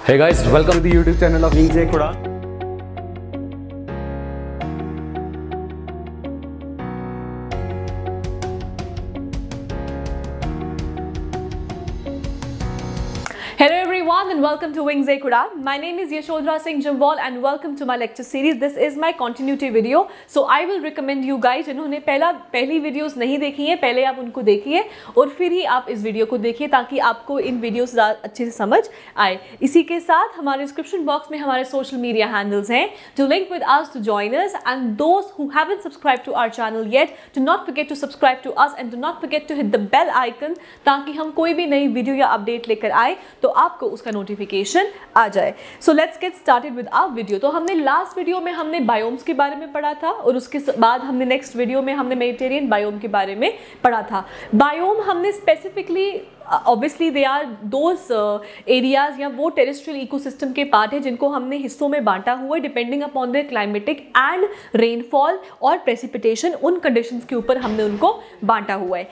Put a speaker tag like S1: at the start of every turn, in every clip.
S1: Hey guys, welcome to the YouTube channel of Wings A Kuda.
S2: Hello everyone and welcome to Wings A Kuda. My name is Yashodhara Singh Jambal and welcome to my lecture series. This is my continuity video. So I will recommend you guys जिन्होंने पहली videos नहीं देखी हैं, पहले आप उनको देखिए और फिर ही आप इस वीडियो को देखिए ताकि आपको इन वीडियो से अच्छे से समझ आए। इसी के साथ हमारे डिस्क्रिप्शन बॉक्स में हमारे सोशल मीडिया हैंडल्स हैं, to link with us to join us, and those who haven't subscribed to our channel yet, do not forget to subscribe to us and do not forget to hit the bell icon ताकि हम कोई भी नई video या update लेकर आए तो आपको उसका नोटिफिकेशन आ जाए। So let's get started with our video. तो हमने लास्ट वीडियो में हमने बायोम्स के बारे में पढ़ा था और उसके बाद हमने नेक्स्ट वीडियो में हमने मेडिटेरियन बायोम के बारे में पढ़ा था। बायोम हमने specifically obviously they are those areas या वो टेरेस्ट्रियल इकोसिस्टम के पार्ट है जिनको हमने हिस्सों में बांटा हुआ है depending upon the climatic and rainfall और प्रेसिपिटेशन, उन कंडीशंस के ऊपर हमने उनको बांटा हुआ है।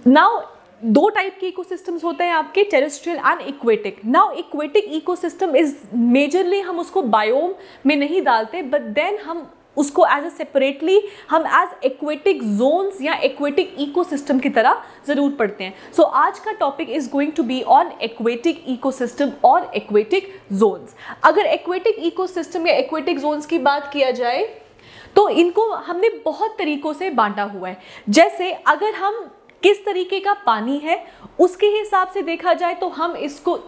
S2: नाउ दो टाइप के इकोसिस्टम्स होते हैं आपके, terrestrial and aquatic. Now aquatic ecosystem is majorly हम उसको बायोम में नहीं डालते, बट देन हम उसको एज ए सेपरेटली हम एज एक्वेटिक जोन्स या एक्वेटिक इकोसिस्टम की तरह जरूर पढ़ते हैं। सो आज का topic is going to be on aquatic ecosystem और एक्वेटिक जोन्स। अगर एक्वेटिक इकोसिस्टम या एक्वेटिक जोन्स की बात किया जाए तो इनको हमने बहुत तरीकों से बांटा हुआ है। जैसे अगर हम किस तरीके का पानी है उसके हिसाब से देखा जाए तो हम इसको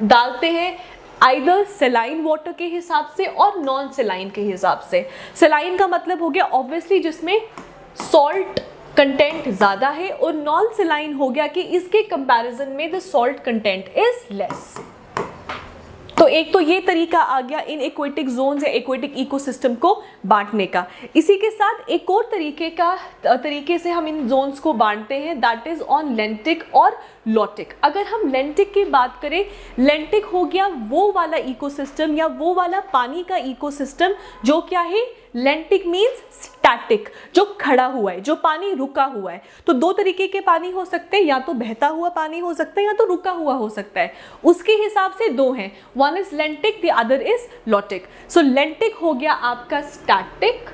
S2: डालते हैं आइदर सेलाइन वाटर के हिसाब से और नॉन सेलाइन के हिसाब से। सेलाइन का मतलब हो गया ऑब्वियसली जिसमें सॉल्ट कंटेंट ज़्यादा है, और नॉन सेलाइन हो गया कि इसके कंपैरिजन में the salt content is less. तो एक तो ये तरीका आ गया इन एक्वेटिक जोन्स या एक्वेटिक इकोसिस्टम को बांटने का। इसी के साथ एक और तरीके से हम इन जोन्स को बांटते हैं, दैट इज ऑन लेंटिक और लॉटिक। अगर हम लेंटिक की बात करें, लेंटिक हो गया वो वाला इकोसिस्टम या वो वाला पानी का इकोसिस्टम जो क्या है, लेंटिक मीन्स स्टैटिक, जो खड़ा हुआ है, जो पानी रुका हुआ है। तो दो तरीके के पानी हो सकते हैं, या तो बहता हुआ पानी हो सकता है या तो रुका हुआ हो सकता है। उसके हिसाब से दो हैं, one is लेंटिक, the other is lotic. सो लेंटिक हो गया आपका स्टैटिक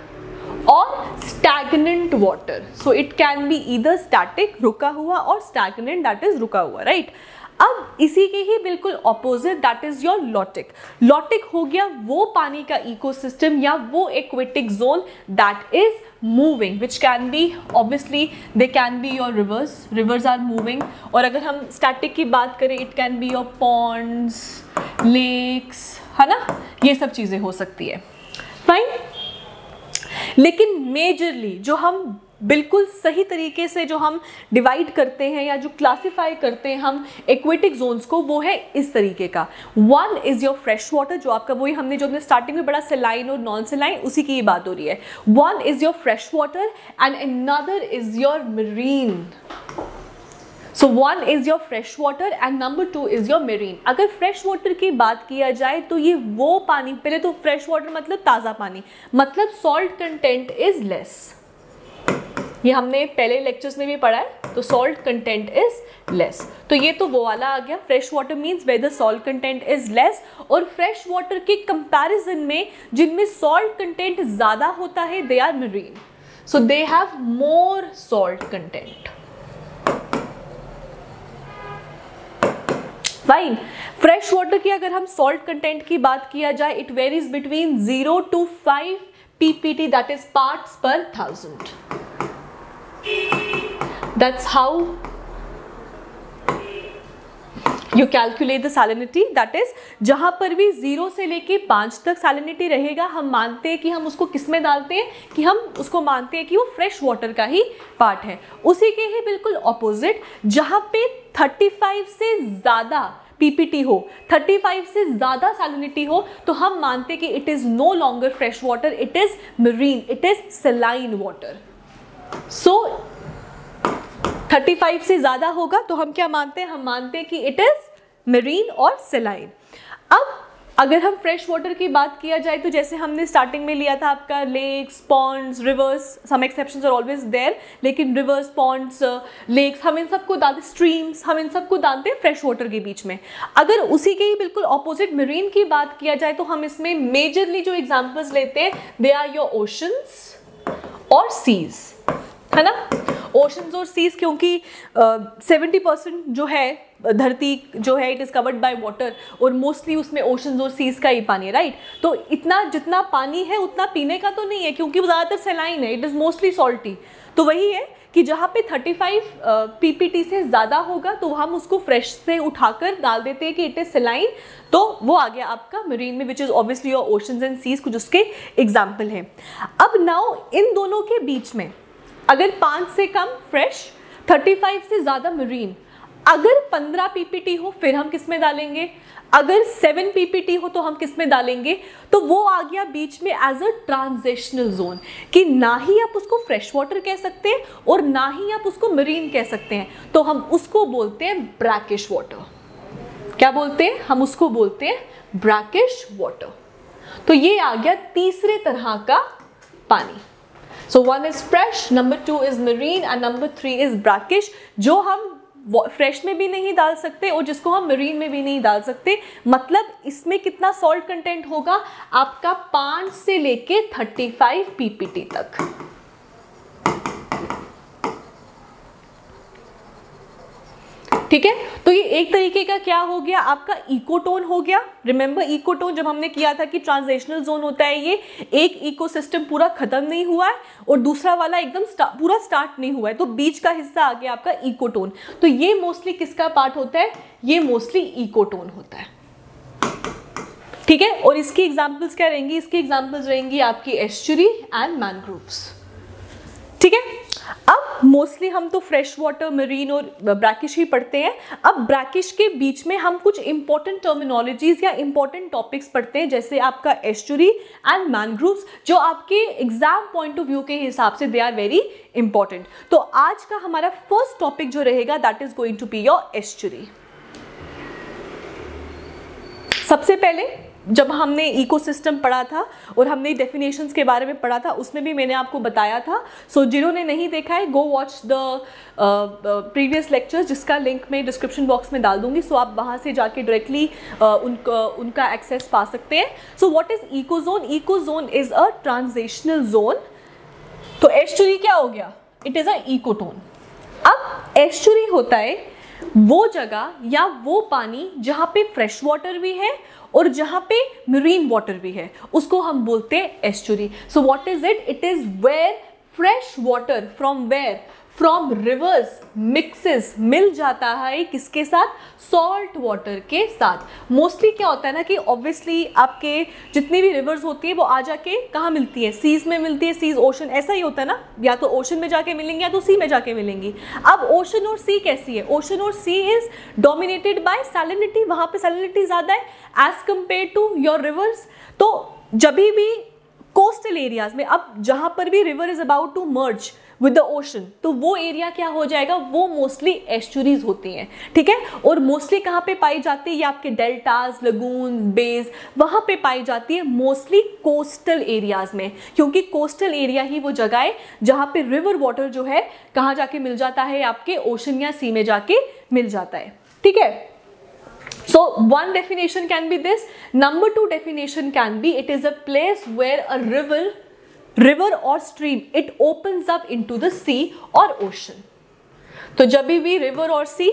S2: और stagnant water. So it can be either static रुका हुआ और स्टैग्नेंट दैट इज रुका हुआ, राइट। अब इसी के ही बिल्कुल opposite that is your lotic. Lotic हो गया वो पानी का इकोसिस्टम या वो aquatic zone that is moving, which can be obviously they can be your rivers are moving. और अगर हम स्टैटिक की बात करें it can be your ponds, lakes, है ना, ये सब चीजें हो सकती है, फाइन। लेकिन मेजरली जो हम बिल्कुल सही तरीके से जो हम डिवाइड करते हैं या जो क्लासिफाई करते हैं हम एक्वेटिक जोन्स को, वो है इस तरीके का। One is your fresh water, जो आपका वही हमने जो अपने स्टार्टिंग में बड़ा सेलाइन और नॉन सेलाइन उसी की बात हो रही है। One is your fresh water and another is your marine. So one is your fresh water and number two is your marine. अगर फ्रेश वाटर की बात किया जाए तो ये वो पानी, पहले तो फ्रेश वाटर मतलब ताज़ा पानी, मतलब सॉल्ट कंटेंट इज लेस। ये हमने पहले लेक्चर्स में भी पढ़ा है, तो सॉल्ट कंटेंट इज लेस। तो ये तो वो वाला आ गया, fresh water means where the salt content is less. और फ्रेश वाटर के कंपैरिजन में जिनमें सॉल्ट कंटेंट ज़्यादा होता है they are marine, so they have more salt content, fine. Fresh water की अगर हम सॉल्ट कंटेंट की बात किया जाए it varies between 0 to 5 ppt, that is parts per 1000. That's how you calculate the salinity. That is जहां पर भी 0 से लेके 5 तक salinity रहेगा, हम मानते हैं कि हम उसको किस में डालते हैं, कि हम उसको मानते हैं कि वो फ्रेश वाटर का ही पार्ट है। उसी के ही बिल्कुल ऑपोजिट जहां पे 35 से ज़्यादा पीपीटी हो, 35 से ज़्यादा सैलिनिटी हो, तो हम मानते हैं कि it is no longer fresh water, it is marine, it is saline water. So 35 से ज़्यादा होगा तो हम क्या मानते हैं, हम मानते हैं कि इट इज़ मरीन और सेलाइन। अब अगर हम फ्रेश वाटर की बात किया जाए तो जैसे हमने स्टार्टिंग में लिया था आपका lakes, ponds, rivers, some exceptions are always there, लेकिन रिवर्स, पॉन्ड्स, लेक्स, हम इन सबको डालते, स्ट्रीम्स, हम इन सबको डालते हैं फ्रेश वाटर के बीच में। अगर उसी के ही बिल्कुल ऑपोजिट मरीन की बात किया जाए तो हम इसमें मेजरली जो एग्जाम्पल्स लेते हैं दे आर योर ओशंस और सीज, है ना। ओशंस और सीज क्योंकि 70% जो है धरती जो है it is covered by water, और मोस्टली उसमें ओशंस और सीज का ही पानी है, राइट। तो इतना जितना पानी है उतना पीने का तो नहीं है क्योंकि वो ज़्यादातर सेलाइन है, इट इज़ मोस्टली सॉल्टी। तो वही है कि जहाँ पे 35 ppt से ज़्यादा होगा तो हम उसको फ्रेश से उठाकर डाल देते हैं कि इट इज़ सेलाइन, तो वो आ गया आपका मरीन में, which is obviously your oceans and seas, कुछ उसके एग्जाम्पल हैं। अब नाउ इन दोनों के बीच में अगर 5 से कम फ्रेश, 35 से ज़्यादा मरीन, अगर 15 ppt हो फिर हम किस में डालेंगे, अगर 7 ppt हो तो हम किस में डालेंगे, तो वो आ गया बीच में एज अ ट्रांजिशनल जोन, कि ना ही आप उसको फ्रेश वाटर कह सकते हैं और ना ही आप उसको मरीन कह सकते हैं, तो हम उसको बोलते हैं ब्रैकिश वाटर। क्या बोलते हैं हम उसको, बोलते हैं ब्रैकिश वाटर। तो ये आ गया तीसरे तरह का पानी। So 1 is fresh, number 2 is marine and number 3 is brackish, जो हम फ्रेश में भी नहीं डाल सकते और जिसको हम मरीन में भी नहीं डाल सकते। मतलब इसमें कितना सॉल्ट कंटेंट होगा आपका 5 से लेके 35 ppt तक। ठीक है, तो ये एक तरीके का क्या हो गया आपका इकोटोन हो गया। रिमेंबर इकोटोन जब हमने किया था कि ट्रांजिशनल जोन होता है, ये एक इकोसिस्टम पूरा खत्म नहीं हुआ है और दूसरा वाला एकदम पूरा स्टार्ट नहीं हुआ है, तो बीच का हिस्सा आ गया आपका इकोटोन। तो ये मोस्टली किसका पार्ट होता है, ये मोस्टली इकोटोन होता है। ठीक है, और इसकी एग्जाम्पल्स क्या रहेंगी, इसकी एग्जाम्पल्स रहेंगी आपकी एस्चुरी एंड मैनग्रोव्स। ठीक है, अब मोस्टली हम तो फ्रेश वाटर, मरीन और ब्रैकिश ही पढ़ते हैं। अब ब्रैकिश के बीच में हम कुछ इंपॉर्टेंट टर्मिनोलॉजीज या इंपॉर्टेंट टॉपिक्स पढ़ते हैं, जैसे आपका एस्चुरी एंड मैनग्रोव्स, जो आपके एग्जाम पॉइंट ऑफ व्यू के हिसाब से दे आर वेरी इंपॉर्टेंट। तो आज का हमारा फर्स्ट टॉपिक जो रहेगा that is going to be your estuary. सबसे पहले जब हमने इकोसिस्टम पढ़ा था और हमने डेफिनेशंस के बारे में पढ़ा था, उसमें भी मैंने आपको बताया था। सो जिन्होंने नहीं देखा है, go watch the previous lectures, जिसका लिंक मैं डिस्क्रिप्शन बॉक्स में डाल दूंगी। सो आप वहाँ से जाके डायरेक्टली उनका एक्सेस पा सकते हैं। So what is ecozone? Ecozone is a transitional zone. तो एस्चुरी क्या हो गया? It is a ecotone. अब एस्चुरी होता है वो जगह या वो पानी जहाँ पे फ्रेश वाटर भी है और जहाँ पे मरीन वाटर भी है, उसको हम बोलते हैं estuary. So what is it? It is where fresh water from where, from rivers mixes, मिल जाता है किसके साथ? सॉल्ट वाटर के साथ। मोस्टली क्या होता है ना कि ऑब्वियसली आपके जितनी भी रिवर्स होती है वो आ जाके कहाँ मिलती है? सीज में मिलती है। सीज, ओशन, ऐसा ही होता है ना, या तो ओशन में जाके मिलेंगी या तो सी में जाके मिलेंगी। अब ओशन और सी कैसी है? ओशन और sea is dominated by salinity, वहाँ पे सैलिनिटी ज़्यादा है as compare to your rivers. तो जब भी कोस्टल एरियाज में, अब जहाँ पर भी river is about to merge with the ocean, तो वो एरिया क्या हो जाएगा? वो मोस्टली एस्चुरीज होती हैं। ठीक है, और मोस्टली कहाँ पे पाई जाती है? ये आपके डेल्टास, लगून्स, बेस, वहाँ पे पाई जाती है मोस्टली कोस्टल एरियाज में, क्योंकि कोस्टल एरिया ही वो जगह है जहाँ पे रिवर वाटर जो है कहाँ जाके मिल जाता है? आपके ओशन या सी में जाके मिल जाता है। ठीक है, so one definition can be this. Number 2 definition can be it is a place where a river or stream it opens up into the sea or ocean. तो जब भी रिवर और सी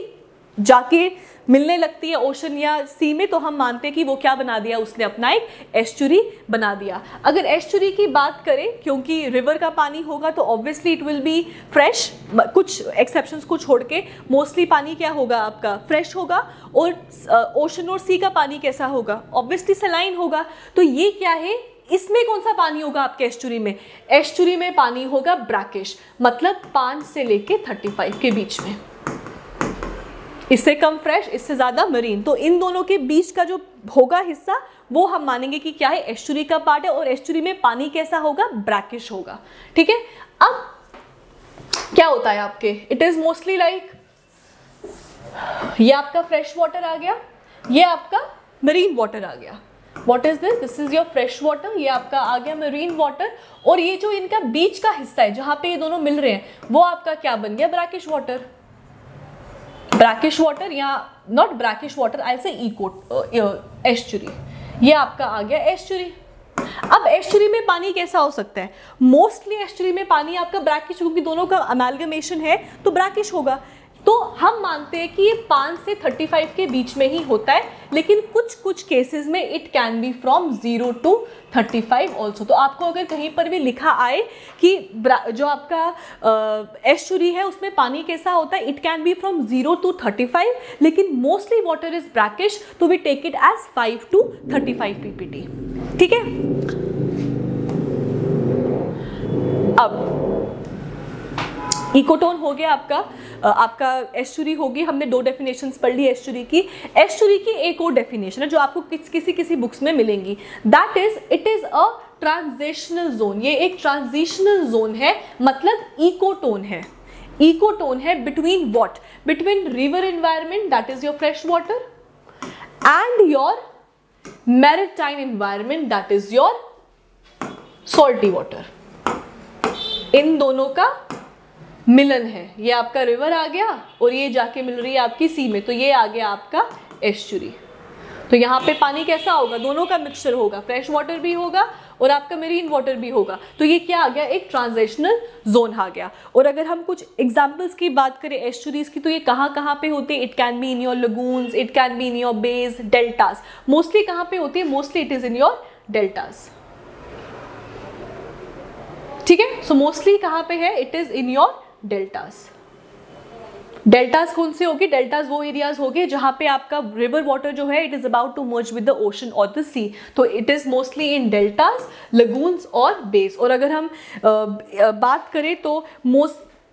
S2: जाके मिलने लगती है ओशन या सी में, तो हम मानते हैं कि वो क्या बना दिया? उसने अपना एक एस्चुरी बना दिया। अगर एस्चुरी की बात करें, क्योंकि रिवर का पानी होगा तो obviously it will be fresh, कुछ एक्सेप्शंस को छोड़ के मोस्टली पानी क्या होगा आपका? फ्रेश होगा। और ओशन और सी का पानी कैसा होगा? ऑब्वियसली सलाइन होगा। तो ये क्या है? इसमें कौन सा पानी होगा आपके एस्चुरी में? एस्चुरी में पानी होगा ब्रैकिश, मतलब 5 से लेके 35 के बीच में। इससे कम फ्रेश, इससे ज़्यादा मरीन। तो इन दोनों के बीच का जो होगा हिस्सा, वो हम मानेंगे कि क्या है? एस्चुरी का पार्ट है। और एस्चुरी में पानी कैसा होगा? ब्रैकिश होगा। ठीक है, अब क्या होता है आपके? इट इज मोस्टली लाइक, ये आपका फ्रेश वाटर आ गया, ये आपका मरीन वाटर आ गया। What is this? This is your fresh water, ये आपका आ गया मरीन वाटर, और ये जो इनका बीच का हिस्सा है जहां पे ये दोनों मिल रहे हैं वो आपका क्या बन गया? Brackish water. ब्रैकिश वाटर या नॉट ब्रैकिश वाटर, आई से एस्चुरी, ये आपका आ गया एस्चुरी। अब एस्चुरी में पानी कैसा हो सकता है? मोस्टली एस्चुरी में पानी आपका ब्रैकिश, क्योंकि दोनों का अमेलगमेशन है तो ब्रैकिश होगा। तो हम मानते हैं कि ये 5 से 35 के बीच में ही होता है, लेकिन कुछ कुछ केसेस में it can be from 0 to 35 also. तो आपको अगर कहीं पर भी लिखा आए कि जो आपका एस्चुरी है उसमें पानी कैसा होता है, it can be from 0 to 35, लेकिन मोस्टली वाटर इज ब्रैकिश, तो we take it as 5 to 35 ppt। ठीक है। अब इकोटोन हो गया आपका एस्चुरी होगी। हमने 2 डेफिनेशंस पढ़ ली एस्चुरी की। एस्चुरी की एक और डेफिनेशन है जो आपको किसी बुक्स में मिलेंगी, that is it is a transitional zone. ये एक ट्रांजिशनल जोन है, मतलब इकोटोन है। इकोटोन है between what? Between river environment, that is your fresh water, and your maritime environment, that is your salty water. इन दोनों का मिलन है। ये आपका रिवर आ गया और ये जाके मिल रही है आपकी सी में, तो ये आ गया आपका एस्चुरी। तो यहाँ पे पानी कैसा होगा? दोनों का मिक्सचर होगा, फ्रेश वाटर भी होगा और आपका मरीन वाटर भी होगा। तो ये क्या आ गया? एक ट्रांजिशनल जोन आ गया। और अगर हम कुछ एग्जांपल्स की बात करें एस्चुरीज की, तो ये कहाँ पे होते हैं? It can be in your lagoons, it can be in your base, deltas. Mostly कहाँ पे होती है? Mostly it is in your deltas. ठीक है। सो मोस्टली कहाँ पे है? It is in your deltas. Deltas कौन से होगी? डेल्टास वो एरियाज हो गए जहां पे आपका रिवर वाटर जो है it is about to merge with the ocean और द सी, तो it is mostly in deltas, lagoons और बेस। और अगर हम बात करें तो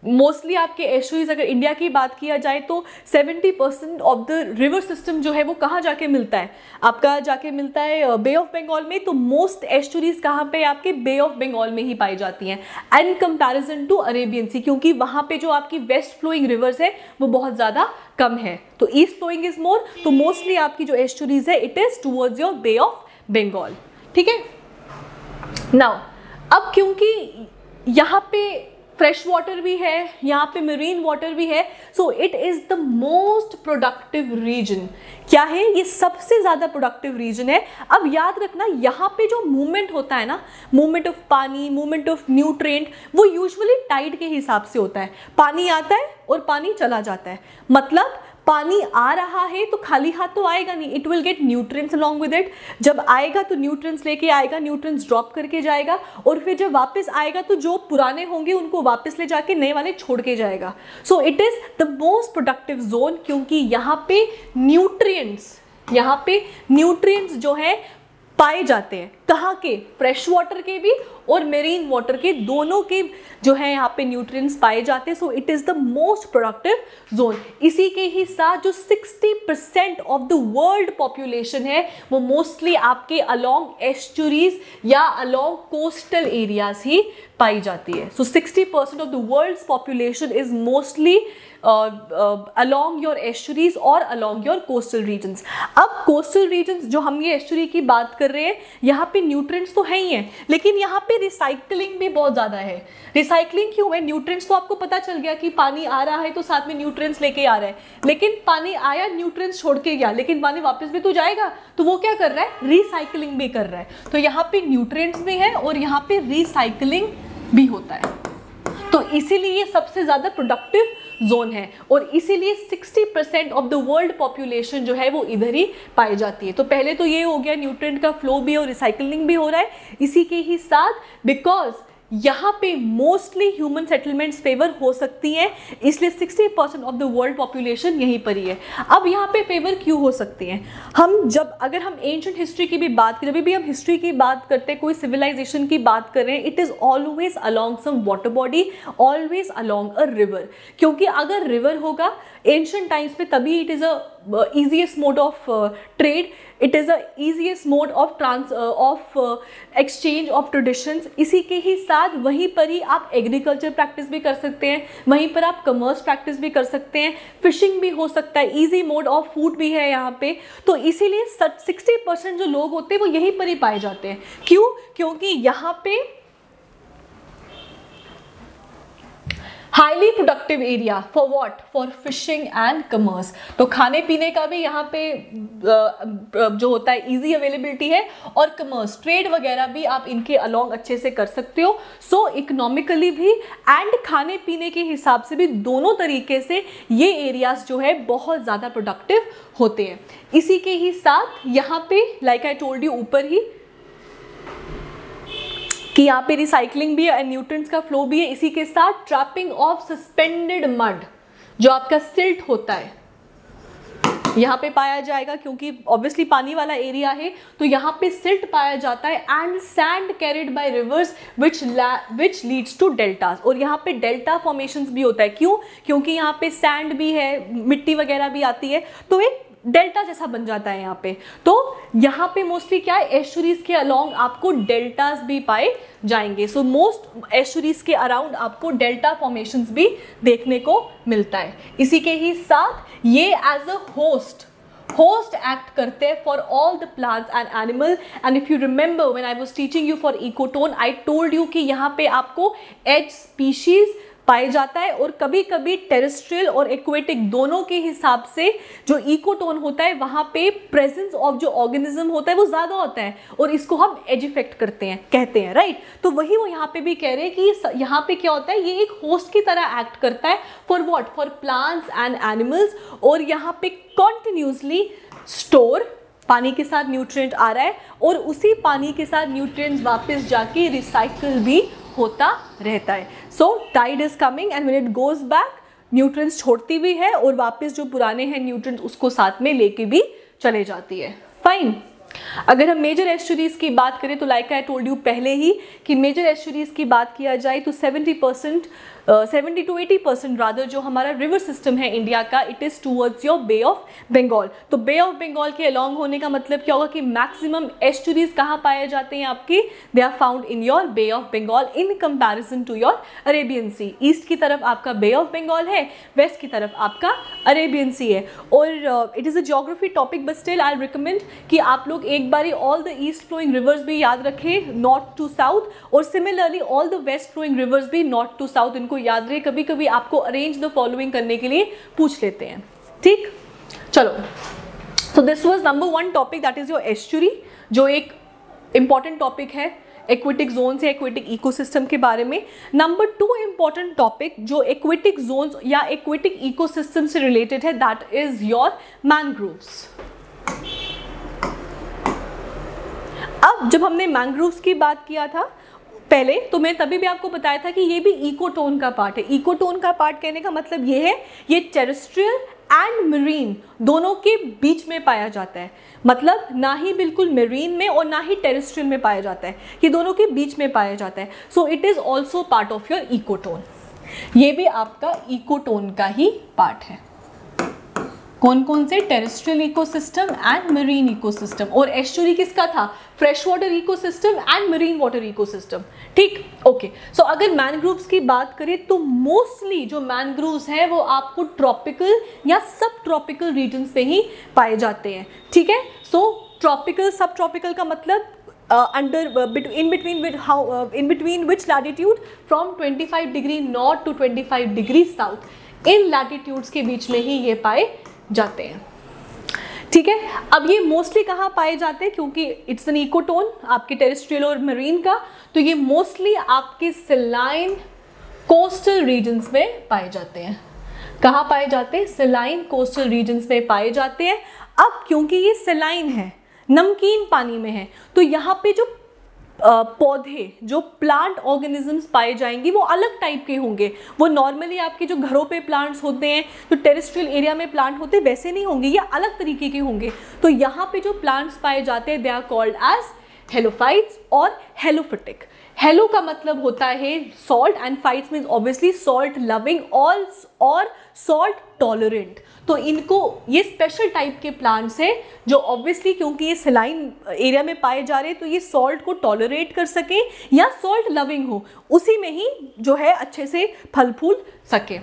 S2: मोस्टली आपके एस्चुरीज, अगर इंडिया की बात किया जाए तो 70% ऑफ द रिवर सिस्टम जो है वो कहाँ जाके मिलता है? आपका जाके मिलता है बे ऑफ बंगाल में। तो मोस्ट एस्चुरीज कहाँ पे? आपके बे ऑफ बंगाल में ही पाई जाती हैं इन कंपैरिजन टू अरेबियन सी, क्योंकि वहाँ पे जो आपकी वेस्ट फ्लोइंग रिवर्स है वो बहुत ज़्यादा कम है, तो ईस्ट फ्लोइंग इज मोर। तो मोस्टली आपकी जो एस्चुरीज है it is towards your Bay of Bengal. ठीक है। नाउ अब क्योंकि यहाँ पे फ्रेश वाटर भी है, यहाँ पे मरीन वाटर भी है, so it is the most productive region. क्या है? ये सबसे ज्यादा प्रोडक्टिव रीजन है। अब याद रखना, यहाँ पे जो मूवमेंट होता है ना, मूवमेंट ऑफ पानी, मूवमेंट ऑफ न्यूट्रिएंट, वो यूजुअली टाइड के हिसाब से होता है। पानी आता है और पानी चला जाता है, मतलब पानी आ रहा है तो खाली हाथ तो आएगा नहीं, it will get nutrients along with it. जब आएगा तो न्यूट्रिएंट्स लेके आएगा, न्यूट्रिएंट्स ड्रॉप करके जाएगा, और फिर जब वापस आएगा तो जो पुराने होंगे उनको वापस ले जाके नए वाले छोड़ के जाएगा। सो it is the most productive zone, क्योंकि यहाँ पे न्यूट्रिएंट्स जो है पाए जाते हैं। कहाँ के? फ्रेश वाटर के भी और मेरीन वाटर के, दोनों के जो है यहाँ पे न्यूट्रिएंट्स पाए जाते हैं। सो it is the most productive zone. इसी के ही साथ जो 60% ऑफ द वर्ल्ड पॉपुलेशन है वो मोस्टली आपके अलोंग एस्चुरीज या अलोंग कोस्टल एरियाज ही पाई जाती है। So 60% of the world's population is mostly along your estuaries और along your coastal regions। अब coastal regions जो हम ये estuary की बात कर रहे हैं, यहाँ पे nutrients तो है ही हैं, लेकिन यहाँ पे recycling भी बहुत ज़्यादा है। recycling क्यों है? nutrients तो आपको पता चल गया कि पानी आ रहा है तो साथ में nutrients लेके आ रहा है, लेकिन पानी आया, nutrients छोड़ के गया, लेकिन पानी वापस भी तो जाएगा, तो वो क्या कर रहा है? recycling भी कर रहा है। तो यहाँ पे nutrients भी है और यहाँ पे recycling भी होता है, तो इसीलिए ये सबसे ज़्यादा प्रोडक्टिव जोन है और इसीलिए 60% ऑफ द वर्ल्ड पॉपुलेशन जो है वो इधर ही पाई जाती है। तो पहले तो ये हो गया, न्यूट्रिएंट का फ्लो भी और रिसाइकलिंग भी हो रहा है। इसी के ही साथ बिकॉज यहाँ पे मोस्टली ह्यूमन सेटलमेंट्स फेवर हो सकती हैं, इसलिए 60% ऑफ द वर्ल्ड पॉपुलेशन यहीं पर ही है। अब यहाँ पे फेवर क्यों हो सकती हैं? अगर हम एंशिएंट हिस्ट्री की भी बात करें, जब भी हम हिस्ट्री की बात करते हैं, कोई सिविलाइजेशन की बात कर रहे हैं, it is always along some water body, always along a river. क्योंकि अगर रिवर होगा एंशिएंट टाइम्स पे, तभी it is a easiest mode of trade, it is a easiest mode of exchange of traditions। इसी के ही साथ बाद वहीं पर ही आप एग्रीकल्चर प्रैक्टिस भी कर सकते हैं, वहीं पर आप कमर्स प्रैक्टिस भी कर सकते हैं, फिशिंग भी हो सकता है, इजी मोड ऑफ फूड भी है यहाँ पे। तो इसीलिए 60% जो लोग होते हैं वो यहीं पर ही पाए जाते हैं। क्यों? क्योंकि यहाँ पे highly productive area for what? For fishing and commerce. तो खाने पीने का भी यहाँ पे जो होता है इजी अवेलेबिलिटी है, और कमर्स ट्रेड वगैरह भी आप इनके अलोंग अच्छे से कर सकते हो। सो इकोनॉमिकली भी एंड खाने पीने के हिसाब से भी दोनों तरीके से ये एरियाज जो है बहुत ज़्यादा प्रोडक्टिव होते हैं। इसी के ही साथ यहाँ पे लाइक आई टोल्ड यू ऊपर ही कि यहाँ पे रिसाइकलिंग भी है एंड न्यूट्रिएंट्स का फ्लो भी है। इसी के साथ ट्रैपिंग ऑफ सस्पेंडेड मड, जो आपका सिल्ट होता है, यहाँ पे पाया जाएगा, क्योंकि ऑब्वियसली पानी वाला एरिया है तो यहाँ पे सिल्ट पाया जाता है। And sand carried by rivers which leads to deltas, और यहाँ पे डेल्टा फॉर्मेशंस भी होता है। क्यों? क्योंकि यहाँ पे सैंड भी है, मिट्टी वगैरह भी आती है, तो एक डेल्टा जैसा बन जाता है यहाँ पे। तो यहाँ पे मोस्टली क्या है, एस्चुरीज के अलोंग आपको डेल्टास भी पाए जाएंगे। सो मोस्ट एस्चुरीज के अराउंड आपको डेल्टा फॉर्मेशंस भी देखने को मिलता है। इसी के ही साथ ये एज अ होस्ट एक्ट करते हैं for all the plants and animal. And if you remember when I was teaching you for ecotone, I told you कि यहाँ पे आपको एज स्पीशीज पाया जाता है, और कभी कभी टेरेस्ट्रियल और एक्वेटिक दोनों के हिसाब से जो इकोटोन होता है वहाँ पे प्रेजेंस ऑफ जो ऑर्गेनिज्म होता है वो ज़्यादा होता है, और इसको हम एज इफेक्ट कहते हैं, राइट। तो वही वो यहाँ पे भी कह रहे हैं कि यहाँ पे क्या होता है, ये एक होस्ट की तरह एक्ट करता है for what? For plants and animals. और यहाँ पे कॉन्टिन्यूसली स्टोर, पानी के साथ न्यूट्रिएंट आ रहा है और उसी पानी के साथ न्यूट्रिएंट्स वापस जाके रिसाइकिल भी होता रहता है। So tide is coming and when it goes back, nutrients छोड़ती भी है और वापस जो पुराने हैं न्यूट्रिएंट्स उसको साथ में लेके भी चले जाती है। फाइन। अगर हम मेजर एस्चुरीज की बात करें तो लाइक आई टोल्ड यू पहले ही कि मेजर एस्चुरीज की बात किया जाए तो 70 to 80% रादर जो हमारा रिवर सिस्टम है इंडिया का, it is towards your Bay of Bengal. तो बे ऑफ बंगाल के अलॉन्ग होने का मतलब क्या होगा कि मैक्सिमम एस्चुरीज कहाँ पाए जाते हैं आपकी? They are found in your Bay of Bengal in comparison to your Arabian Sea. East की तरफ आपका बे ऑफ बंगाल है, वेस्ट की तरफ आपका अरेबियन सी है। और it is a geography topic but still I recommend कि आप लोग एक बारी all the east flowing rivers भी याद रखें, नॉर्थ टू साउथ, और similarly all the west flowing rivers भी नॉर्थ टू साउथ, इनको याद रहे। कभी कभी आपको अरेंज द फॉलोइंग करने के लिए पूछ लेते हैं, ठीक। चलो, so this was number 1 topic, that is your estuary, जो एक इंपॉर्टेंट टॉपिक है एक्वेटिक जोन से, एक्वेटिक इकोसिस्टम के बारे में। नंबर 2 इंपॉर्टेंट टॉपिक जो एक्वेटिक जोन्स या एक्वेटिक इकोसिस्टम से रिलेटेड है, दैट इज योर मैंग्रोव्स। अब जब हमने मैंग्रोव्स की बात किया था पहले, तो मैं तभी भी आपको बताया था कि ये भी इकोटोन का पार्ट है। इकोटोन का पार्ट कहने का मतलब ये है, ये टेरेस्ट्रियल एंड मरीन दोनों के बीच में पाया जाता है। मतलब ना ही बिल्कुल मरीन में और ना ही टेरेस्ट्रियल में पाया जाता है, ये दोनों के बीच में पाया जाता है। So it is also part of your ecotone. ये भी आपका इकोटोन का ही पार्ट है। कौन कौन से? Terrestrial ecosystem and marine ecosystem. और एस्चुरी किसका था? Fresh water ecosystem and marine water ecosystem, ठीक। ओके, सो अगर मैनग्रोव्स की बात करें तो मोस्टली जो मैनग्रोव्स हैं वो आपको ट्रॉपिकल या सब ट्रॉपिकल रीजन्स पे ही पाए जाते हैं, ठीक है। सो ट्रॉपिकल, सब ट्रॉपिकल का मतलब in between which latitude? From 25 degree north to 25 degree south, इन लैटिट्यूड्स के बीच में ही ये पाए जाते हैं, ठीक है। अब ये मोस्टली कहाँ पाए जाते हैं? क्योंकि इट्स एन इकोटोन आपके टेरेस्ट्रियल और मरीन का, तो ये मोस्टली आपके सलाइन कोस्टल रीजन्स में पाए जाते हैं। कहाँ पाए जाते हैं? सलाइन कोस्टल रीजन्स में पाए जाते हैं। अब क्योंकि ये सलाइन है, नमकीन पानी में है, तो यहाँ पे जो पौधे, जो प्लांट ऑर्गेनिजम्स पाए जाएंगे वो अलग टाइप के होंगे। वो नॉर्मली आपके जो घरों पे प्लांट्स होते हैं, जो टेरेस्ट्रियल एरिया में प्लांट होते हैं, वैसे नहीं होंगे, ये अलग तरीके के होंगे। तो यहाँ पे जो प्लांट्स पाए जाते हैं, they are called as halophytes और हेलोफिटिक। हेलो का मतलब होता है salt and phytes means obviously salt loving और सॉल्ट टॉलरेंट। तो इनको ये स्पेशल टाइप के प्लांट्स हैं जो ऑब्वियसली क्योंकि ये सलाइन एरिया में पाए जा रहे हैं तो ये सॉल्ट को टॉलरेट कर सके या सॉल्ट लविंग हो, उसी में ही जो है अच्छे से फल फूल सके।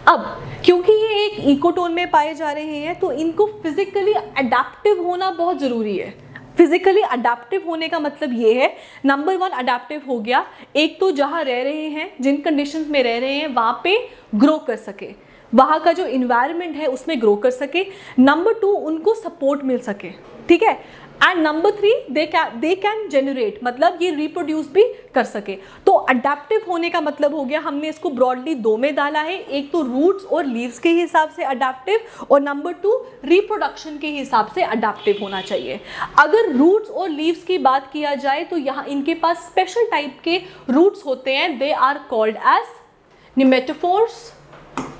S2: अब क्योंकि ये एक इकोटोन में पाए जा रहे हैं तो इनको फिजिकली अडेप्टिव होना बहुत ज़रूरी है। फिजिकली अडेप्टिव होने का मतलब ये है, नंबर 1 अडेप्टिव हो गया, एक तो जहाँ रह रहे हैं, जिन कंडीशंस में रह रहे हैं वहाँ पे ग्रो कर सके, वहाँ का जो इन्वायरमेंट है उसमें ग्रो कर सके। नंबर 2 उनको सपोर्ट मिल सके, ठीक है। And number 3 they can generate, मतलब ये रिप्रोड्यूस भी कर सके। तो अडेप्टिव होने का मतलब हो गया, हमने इसको ब्रॉडली 2 में डाला है, एक तो रूट्स और लीव्स के हिसाब से अडेप्टिव और नंबर 2 रिप्रोडक्शन के हिसाब से अडेप्टिव होना चाहिए। अगर रूट्स और लीव्स की बात किया जाए तो यहाँ इनके पास स्पेशल टाइप के रूट्स होते हैं, they are called as pneumatophores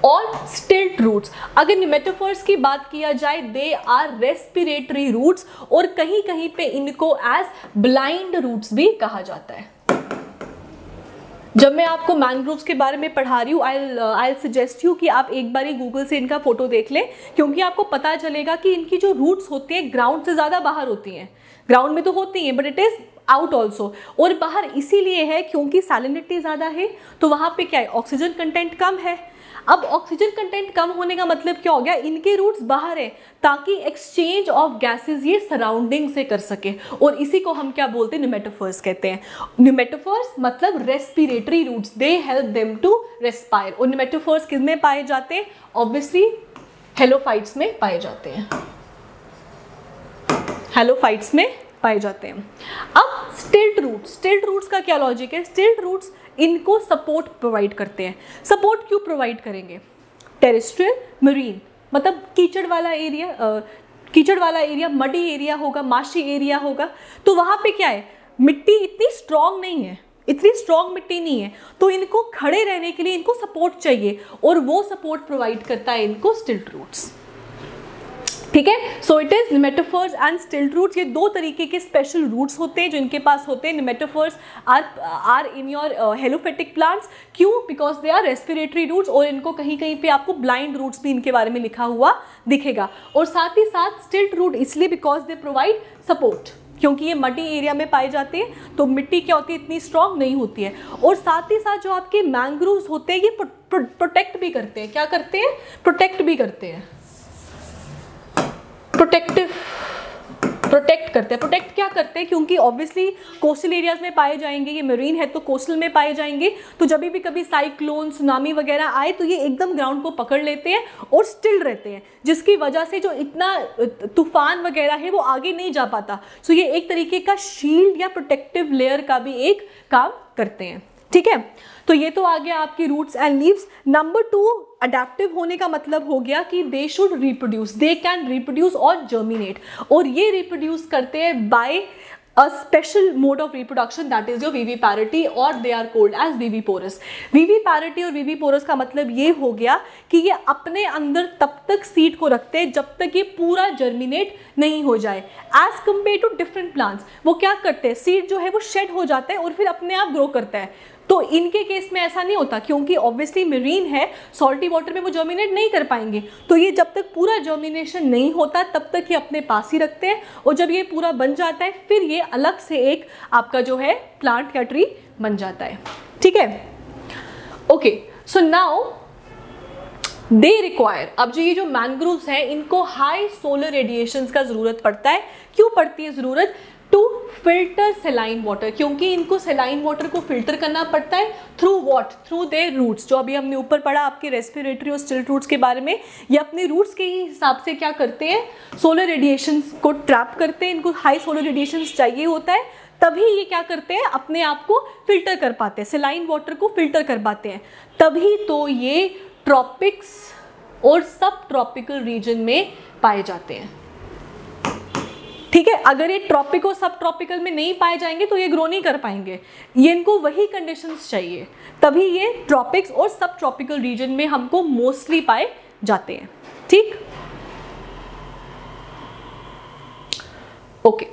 S2: और स्टिल्ट रूट्स। अगर निमेटोफोर्स की बात किया जाए दे आर रेस्पिरेटरी रूट्स और कहीं कहीं पे इनको एज ब्लाइंड रूट्स भी कहा जाता है। जब मैं आपको मैंग्रोव्स के बारे में पढ़ा रही हूँ आई सजेस्ट यू कि आप एक बार गूगल से इनका फोटो देख लें, क्योंकि आपको पता चलेगा कि इनकी जो रूट्स होती हैं ग्राउंड से ज़्यादा बाहर होती हैं। ग्राउंड में तो होती हैं but it is out also, और बाहर इसीलिए है क्योंकि सैलिनिटी ज़्यादा है तो वहाँ पे क्या है, ऑक्सीजन कंटेंट कम है। अब ऑक्सीजन कंटेंट कम होने का मतलब क्या हो गया, इनके रूट्स बाहर है ताकि एक्सचेंज ऑफ गैसेस ये सराउंडिंग से कर सके, और इसी को हम क्या बोलते हैं, न्यूमेटोफोर्स कहते हैं। न्यूमेटोफोर्स मतलब respiratory roots, they help them to respire. और न्यूमेटोफोर्स किस में पाए जाते हैं, ऑब्वियसली हेलोफाइट्स में पाए जाते हैं, हेलोफाइट्स में पाए जाते हैं। अब स्टिल्ट रूट्स का क्या लॉजिक है, स्टिल्ट रूट्स इनको सपोर्ट प्रोवाइड करते हैं। सपोर्ट क्यों प्रोवाइड करेंगे, टेरेस्ट्रियल मरीन मतलब कीचड़ वाला एरिया मडी एरिया होगा, माशी एरिया होगा, तो वहाँ पे क्या है, मिट्टी इतनी स्ट्रॉन्ग नहीं है, इतनी स्ट्रॉन्ग मिट्टी नहीं है, तो इनको खड़े रहने के लिए इनको सपोर्ट चाहिए और वो सपोर्ट प्रोवाइड करता है इनको स्टिल्ट रूट्स, ठीक है। So it is pneumatophores and stilt roots, ये 2 तरीके के स्पेशल रूट्स होते हैं जो इनके पास होते हैं। Pneumatophores are in your halophytic plants, क्यों, because they are respiratory roots, और इनको कहीं कहीं पे आपको ब्लाइंड रूट्स भी इनके बारे में लिखा हुआ दिखेगा। और साथ ही साथ स्टिल्ट रूट इसलिए बिकॉज दे प्रोवाइड सपोर्ट, क्योंकि ये मडी एरिया में पाए जाते हैं तो मिट्टी क्या होती है, इतनी स्ट्रॉन्ग नहीं होती है। और साथ ही साथ जो आपके मैंग्रोव्स होते हैं ये प्रोटेक्ट भी करते हैं, क्या करते हैं, प्रोटेक्ट भी करते हैं, प्रोटेक्ट करते हैं। प्रोटेक्ट क्या करते हैं, क्योंकि ऑब्वियसली कोस्टल एरियाज में पाए जाएंगे, ये मरीन है तो कोस्टल में पाए जाएंगे, तो जब भी कभी साइक्लोन सुनामी वगैरह आए तो ये एकदम ग्राउंड को पकड़ लेते हैं और स्टिल रहते हैं, जिसकी वजह से जो इतना तूफान वगैरह है वो आगे नहीं जा पाता। सो ये एक तरीके का शील्ड या प्रोटेक्टिव लेयर का भी एक काम करते हैं, ठीक है। तो ये तो आ गया आपकी roots and leaves. Number 2 adaptive होने का मतलब हो गया कि they should reproduce, they can reproduce और जर्मिनेट, और ये रिप्रोड्यूस करते हैं by a special mode of reproduction that is your viviparity, और they are called as viviparous. Viviparity और विविपोरस का मतलब ये हो गया कि ये अपने अंदर तब तक सीड को रखते हैं जब तक ये पूरा जर्मिनेट नहीं हो जाए, as compare to different plants. वो क्या करते हैं, सीड जो है वो शेड हो जाता है और फिर अपने आप ग्रो करता है। तो इनके केस में ऐसा नहीं होता, क्योंकि ऑब्वियसली मरीन है, सॉल्टी वाटर में वो जर्मिनेट नहीं कर पाएंगे, तो ये जब तक पूरा जर्मिनेशन नहीं होता तब तक ये अपने पास ही रखते हैं, और जब ये पूरा बन जाता है फिर ये अलग से एक आपका जो है प्लांट या ट्री बन जाता है, ठीक है। Okay, so now they require, अब जो ये जो मैंग्रोव्स हैं इनको हाई सोलर रेडिएशंस का ज़रूरत पड़ता है। क्यों पड़ती है ज़रूरत, टू फिल्टर सेलाइन वाटर, क्योंकि इनको सेलाइन वाटर को फिल्टर करना पड़ता है through what, through their roots. जो अभी हमने ऊपर पढ़ा आपके रेस्पिरेटरी और स्टिल्ट रूट्स के बारे में, ये अपने रूट्स के हिसाब से क्या करते हैं, सोलर रेडिएशंस को ट्रैप करते हैं, इनको हाई सोलर रेडिएशंस चाहिए होता है, तभी ये क्या करते हैं, अपने आप को फिल्टर कर पाते हैं, सेलाइन वाटर को फिल्टर कर पाते हैं, तभी तो ये ट्रॉपिक्स और सब ट्रॉपिकल रीजन में पाए जाते हैं, ठीक है। अगर ये ट्रॉपिक और सब ट्रॉपिकल में नहीं पाए जाएंगे तो ये ग्रो नहीं कर पाएंगे, ये इनको वही कंडीशंस चाहिए, तभी ये ट्रॉपिक्स और सब ट्रॉपिकल रीजन में हमको मोस्टली पाए जाते हैं, ठीक। Okay,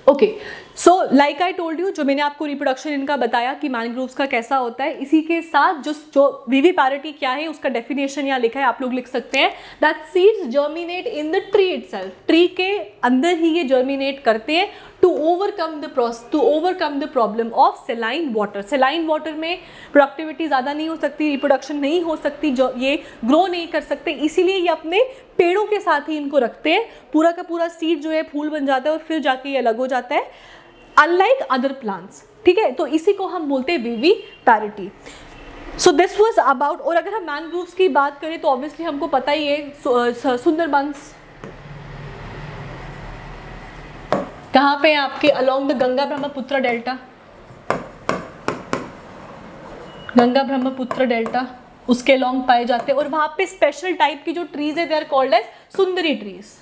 S2: okay, so like I told you, जो मैंने आपको रिप्रोडक्शन इनका बताया कि मैनग्रोव्स का कैसा होता है, इसी के साथ जो विविपैरिटी क्या है उसका डेफिनेशन यहाँ लिखा है, आप लोग लिख सकते हैं that seeds germinate in the tree itself, tree के अंदर ही ये जर्मिनेट करते हैं to overcome the problem of saline water. Saline water में प्रोडक्टिविटी ज़्यादा नहीं हो सकती, रिप्रोडक्शन नहीं हो सकती, जो ये ग्रो नहीं कर सकते, इसीलिए ये अपने पेड़ों के साथ ही इनको रखते हैं। पूरा का पूरा सीड जो है फूल बन जाता है और फिर जाके ये अलग हो जाता है, अनलाइक अदर प्लांट्स। ठीक है, तो इसी को हम बोलते हैं विविपैरिटी। सो दिस वाज अबाउट, और अगर हम मैनग्रोव्स की बात करें तो ऑब्वियसली हमको पता ही है सुंदरबंस कहाँ पे है आपके, along the Ganga Brahmaputra delta, Ganga Brahmaputra delta उसके अलोंग पाए जाते हैं, और वहाँ पे स्पेशल टाइप की जो ट्रीज है they are called as Sundari trees.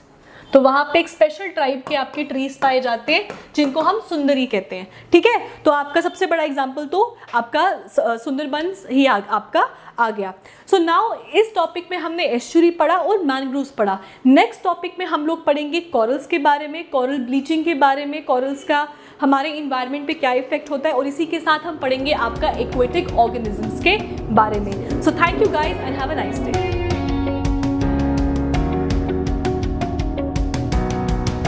S2: तो वहाँ पे एक स्पेशल टाइप के आपके ट्रीज पाए जाते हैं जिनको हम सुंदरी कहते हैं। ठीक है, तो आपका सबसे बड़ा एग्जाम्पल तो आपका सुंदरबंस ही आपका आ गया। सो नाउ इस टॉपिक में हमने एस्चुरी पढ़ा और मैनग्रोव्स पढ़ा। नेक्स्ट टॉपिक में हम लोग पढ़ेंगे कॉरल्स के बारे में, कॉरल ब्लीचिंग के बारे में, कॉरल्स का हमारे इन्वायरमेंट पे क्या इफेक्ट होता है, और इसी के साथ हम पढ़ेंगे आपका एक्वेटिक ऑर्गेनिजम्स के बारे में। So thank you guys and have a nice day.